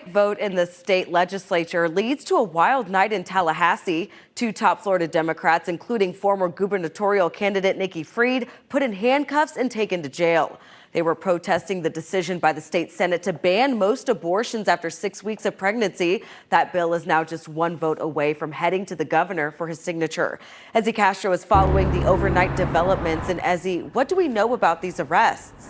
Vote in the state legislature leads to a wild night in Tallahassee. Two top Florida Democrats, including former gubernatorial candidate Nikki Fried, put in handcuffs and taken to jail. They were protesting the decision by the state Senate to ban most abortions after 6 weeks of pregnancy. That bill is now just one vote away from heading to the governor for his signature. Ezzy Castro is following the overnight developments. And Ezzy, what do we know about these arrests?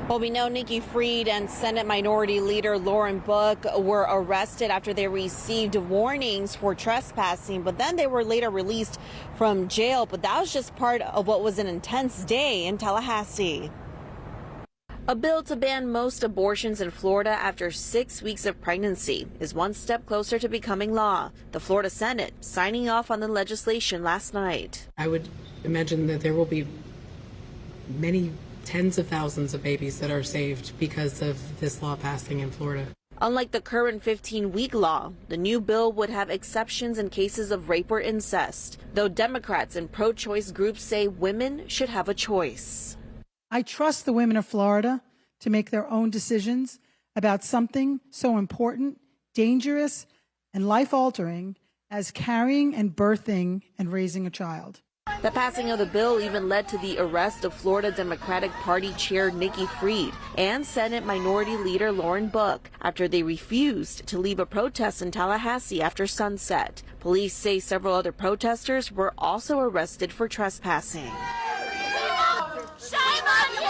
Well, we know Nikki Fried and Senate Minority Leader Lauren Book were arrested after they received warnings for trespassing, but then they were later released from jail. But that was just part of what was an intense day in Tallahassee. A bill to ban most abortions in Florida after 6 weeks of pregnancy is one step closer to becoming law. The Florida Senate signing off on the legislation last night. I would imagine that there will be many tens of thousands of babies that are saved because of this law passing in Florida. Unlike the current 15-week law, the new bill would have exceptions in cases of rape or incest, though Democrats and pro-choice groups say women should have a choice. I trust the women of Florida to make their own decisions about something so important, dangerous, and life-altering as carrying and birthing and raising a child. The passing of the bill even led to the arrest of Florida Democratic Party Chair Nikki Fried and Senate Minority Leader Lauren Book after they refused to leave a protest in Tallahassee after sunset. Police say several other protesters were also arrested for trespassing. Shame on you!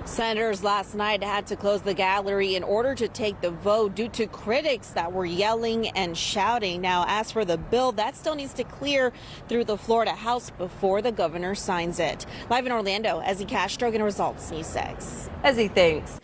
Senators last night had to close the gallery in order to take the vote due to critics that were yelling and shouting. Now, as for the bill, that still needs to clear through the Florida House before the governor signs it. Live in Orlando, Ezzy Castro, Results News 6. Ezzy, thanks.